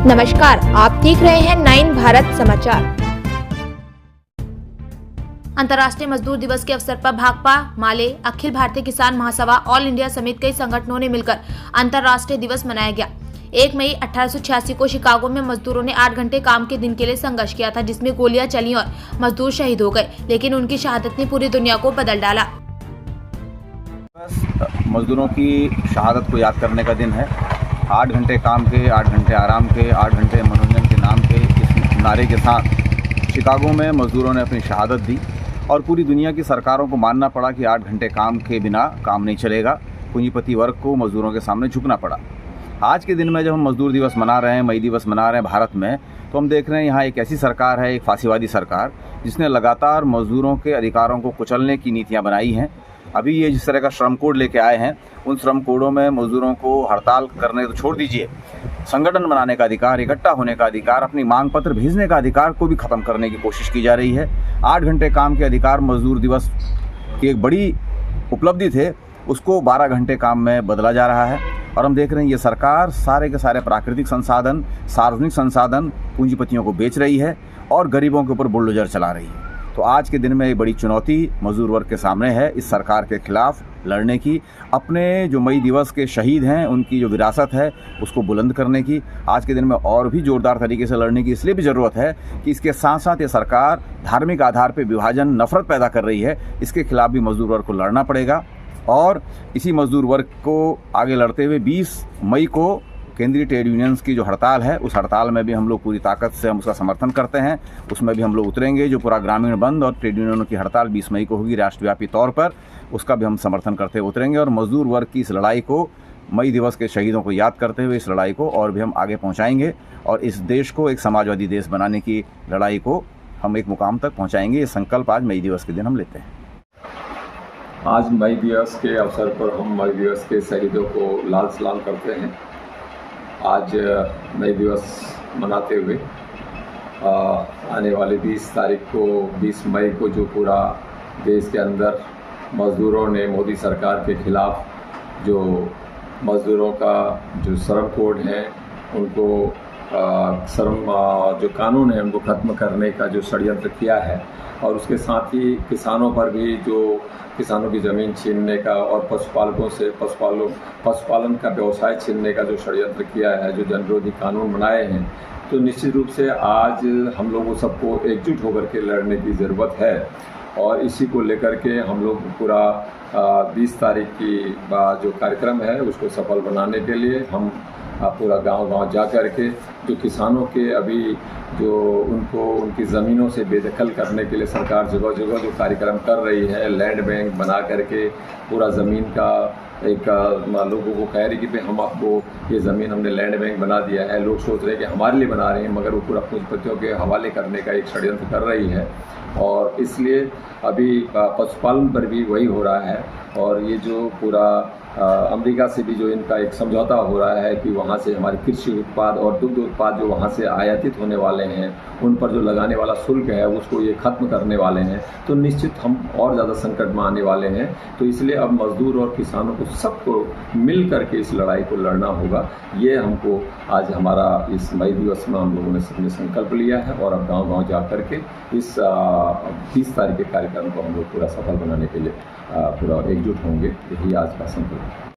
नमस्कार, आप देख रहे हैं 9 भारत समाचार। अंतर्राष्ट्रीय मजदूर दिवस के अवसर पर भाकपा माले, अखिल भारतीय किसान महासभा, ऑल इंडिया समेत कई संगठनों ने मिलकर अंतर्राष्ट्रीय दिवस मनाया गया। 1 मई 1886 को शिकागो में मजदूरों ने 8 घंटे काम के दिन के लिए संघर्ष किया था, जिसमें गोलियां चली और मजदूर शहीद हो गए, लेकिन उनकी शहादत ने पूरी दुनिया को बदल डाला। मजदूरों की शहादत को याद करने का दिन है। 8 घंटे काम के, 8 घंटे आराम के, 8 घंटे मनोरंजन के नाम के इस नारे के साथ शिकागो में मजदूरों ने अपनी शहादत दी और पूरी दुनिया की सरकारों को मानना पड़ा कि 8 घंटे काम के बिना काम नहीं चलेगा। पूंजीपति वर्ग को मजदूरों के सामने झुकना पड़ा। आज के दिन में जब हम मजदूर दिवस मना रहे हैं, मई दिवस मना रहे हैं भारत में, तो हम देख रहे हैं यहाँ एक ऐसी सरकार है, एक फांसीवादी सरकार, जिसने लगातार मजदूरों के अधिकारों को कुचलने की नीतियाँ बनाई हैं। अभी ये जिस तरह का श्रम कोड लेके आए हैं, उन श्रम कोडों में मजदूरों को हड़ताल करने तो छोड़ दीजिए, संगठन बनाने का अधिकार, इकट्ठा होने का अधिकार, अपनी मांग पत्र भेजने का अधिकार को भी ख़त्म करने की कोशिश की जा रही है। 8 घंटे काम के अधिकार मजदूर दिवस की एक बड़ी उपलब्धि थे, उसको 12 घंटे काम में बदला जा रहा है। और हम देख रहे हैं ये सरकार सारे के सारे प्राकृतिक संसाधन, सार्वजनिक संसाधन पूंजीपतियों को बेच रही है और गरीबों के ऊपर बुलडोजर चला रही है। तो आज के दिन में ये बड़ी चुनौती मजदूर वर्ग के सामने है, इस सरकार के खिलाफ लड़ने की, अपने जो मई दिवस के शहीद हैं उनकी जो विरासत है उसको बुलंद करने की। आज के दिन में और भी जोरदार तरीके से लड़ने की इसलिए भी ज़रूरत है कि इसके साथ साथ ये सरकार धार्मिक आधार पर विभाजन, नफरत पैदा कर रही है। इसके खिलाफ भी मजदूर वर्ग को लड़ना पड़ेगा। और इसी मजदूर वर्ग को आगे लड़ते हुए 20 मई को केंद्रीय ट्रेड यूनियंस की जो हड़ताल है, उस हड़ताल में भी हम लोग पूरी ताकत से हम उसका समर्थन करते हैं। उसमें भी हम लोग उतरेंगे। जो पूरा ग्रामीण बंद और ट्रेड यूनियनों की हड़ताल 20 मई को होगी राष्ट्रव्यापी तौर पर, उसका भी हम समर्थन करते हुए उतरेंगे। और मजदूर वर्ग की इस लड़ाई को, मई दिवस के शहीदों को याद करते हुए इस लड़ाई को और भी हम आगे पहुँचाएँगे और इस देश को एक समाजवादी देश बनाने की लड़ाई को हम एक मुकाम तक पहुँचाएँगे। ये संकल्प आज मई दिवस के दिन हम लेते हैं। आज मई दिवस के अवसर पर हम मई दिवस के शहीदों को लाल सलाम करते हैं। आज मई दिवस मनाते हुए आने वाले 20 तारीख को, 20 मई को जो पूरा देश के अंदर मज़दूरों ने मोदी सरकार के ख़िलाफ़ जो मज़दूरों का जो श्रम कोड है, उनको श्रम जो कानून है उनको ख़त्म करने का जो षड्यंत्र किया है, और उसके साथ ही किसानों पर भी जो किसानों की ज़मीन छीनने का और पशुपालकों से पशुपालन का व्यवसाय छीनने का जो षड्यंत्र किया है, जो जनविरोधी कानून बनाए हैं, तो निश्चित रूप से आज हम लोगों सबको एकजुट होकर के लड़ने की ज़रूरत है। और इसी को लेकर के हम लोग पूरा 20 तारीख की जो कार्यक्रम है उसको सफल बनाने के लिए हम पूरा गांव-गांव जा कर के जो किसानों के अभी जो उनको उनकी ज़मीनों से बेदखल करने के लिए सरकार जगह-जगह जो कार्यक्रम कर रही है, लैंड बैंक बना करके पूरा ज़मीन का एक लोगों को कह रही कि भाई हम आपको ये ज़मीन हमने लैंड बैंक बना दिया है। लोग सोच रहे हैं कि हमारे लिए बना रहे हैं, मगर वो पूरा पूंजीपतियों के हवाले करने का एक षड्यंत्र कर रही है। और इसलिए अभी पशुपालन पर भी वही हो रहा है। और ये जो पूरा अमेरिका से भी जो इनका एक समझौता हो रहा है कि वहाँ से हमारे कृषि उत्पाद और दुग्ध उत्पाद जो वहाँ से आयातित होने वाले हैं, उन पर जो लगाने वाला शुल्क है उसको ये ख़त्म करने वाले हैं, तो निश्चित हम और ज़्यादा संकट में आने वाले हैं। तो इसलिए अब मज़दूर और किसानों को सबको मिल करके इस लड़ाई को लड़ना होगा। ये हमको आज हमारा इस मई दिवस में हम लोगों ने सबने संकल्प लिया है और अब गाँव-गाँव जा कर के इस 20 तारीख के कार्यक्रम को हम लोग पूरा सफल बनाने के लिए पूरा एकजुट होंगे। यही आज का संकल्प है।